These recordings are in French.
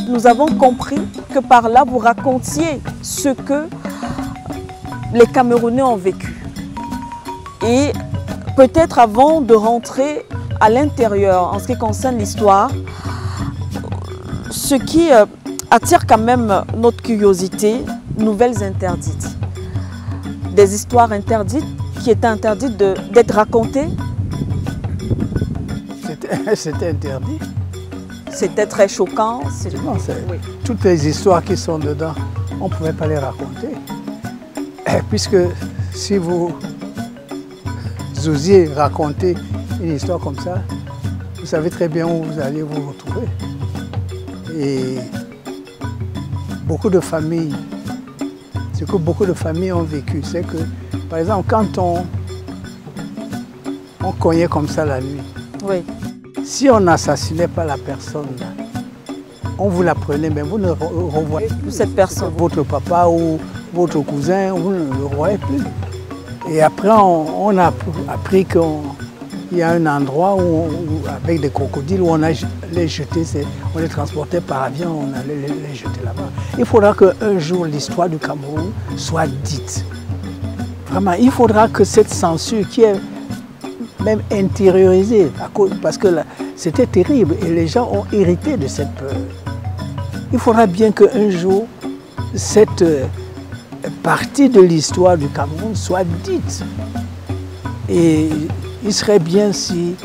nous avons compris que par là, vous racontiez ce que les Camerounais ont vécu. Et peut-être avant de rentrer à l'intérieur, en ce qui concerne l'histoire, ce qui attire quand même notre curiosité, nouvelles interdites. Des histoires interdites qui étaient interdites d'être racontées. C'était interdit. C'était très choquant. Non, oui. Toutes les histoires qui sont dedans, on ne pouvait pas les raconter. Puisque si vous osiez raconter une histoire comme ça, vous savez très bien où vous allez vous retrouver. Et beaucoup de familles, ce que beaucoup de familles ont vécu, c'est que, par exemple, quand on cognait comme ça la nuit, oui. Si on n'assassinait pas la personne, on vous la prenait, mais vous ne revoyez plus cette personne. Votre papa ou votre cousin, vous ne le voyez plus. Et après, on a appris qu'il y a un endroit où, avec des crocodiles, où on a les jetés, on les transportait par avion, on allait les jeter là-bas. Il faudra qu'un jour l'histoire du Cameroun soit dite. Vraiment, il faudra que cette censure qui est même intériorisée, parce que c'était terrible et les gens ont hérité de cette peur. Il faudra bien qu'un jour, cette partie de l'histoire du Cameroun soit dite. Et il serait bien si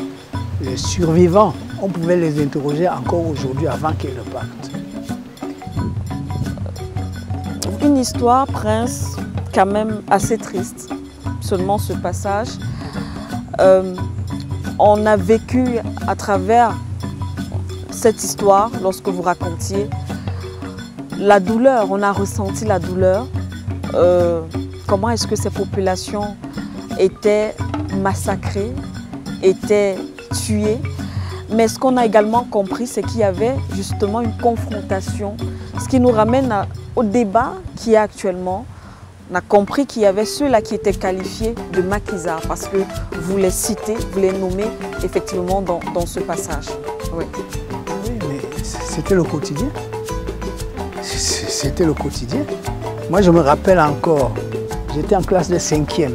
les survivants, on pouvait les interroger encore aujourd'hui avant qu'ils ne partent. Une histoire, Prince, quand même assez triste, seulement ce passage. On a vécu à travers cette histoire, lorsque vous racontiez, la douleur, on a ressenti la douleur. Comment est-ce que ces populations étaient massacrées, étaient tuées. Mais ce qu'on a également compris, c'est qu'il y avait justement une confrontation, ce qui nous ramène au débat qui est actuellement. On a compris qu'il y avait ceux-là qui étaient qualifiés de maquisards parce que vous les citez, vous les nommez effectivement dans ce passage. Oui. Oui, mais c'était le quotidien. C'était le quotidien. Moi, je me rappelle encore, j'étais en classe de 5e,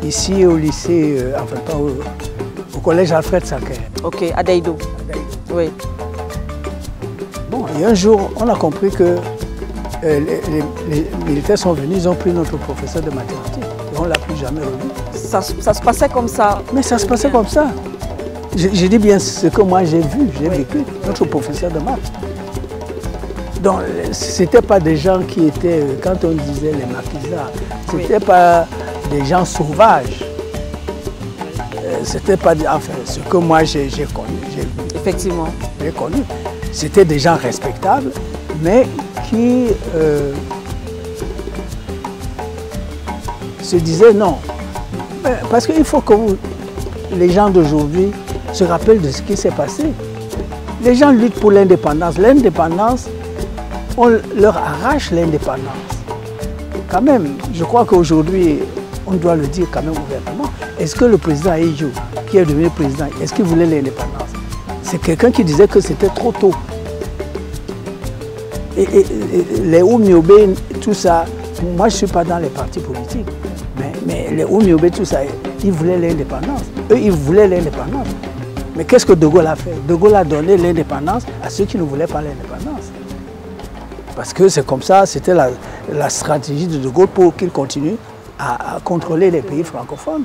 ici au lycée, enfin pas au collège Alfred Saker. Ok, à Daïdo. Oui. Bon, et un jour, on a compris que les militaires sont venus, ils ont pris notre professeur de mathématiques et on ne l'a plus jamais revu. Ça se passait comme ça? Mais ça se passait comme ça. Je dis bien ce que moi j'ai vu, j'ai vécu, notre professeur de maths. Donc, ce n'étaient pas des gens qui étaient, quand on disait les maquisards, ce n'étaient pas des gens sauvages. C'était pas, enfin, ce que moi j'ai connu, j'ai vu. Effectivement. J'ai connu. C'était des gens respectables, mais qui se disaient non. Parce qu'il faut que les gens d'aujourd'hui se rappellent de ce qui s'est passé. Les gens luttent pour l'indépendance. L'indépendance, on leur arrache l'indépendance. Quand même, je crois qu'aujourd'hui, on doit le dire quand même ouvertement. Est-ce que le président Aïdjo, qui est devenu président, est-ce qu'il voulait l'indépendance? C'est quelqu'un qui disait que c'était trop tôt. Et les Oumyobé, tout ça, moi je ne suis pas dans les partis politiques, mais les Oumyobé, tout ça, ils voulaient l'indépendance. Eux, ils voulaient l'indépendance. Mais qu'est-ce que De Gaulle a fait? De Gaulle a donné l'indépendance à ceux qui ne voulaient pas l'indépendance. Parce que c'est comme ça, c'était la stratégie de De Gaulle pour qu'il continue à contrôler les pays francophones.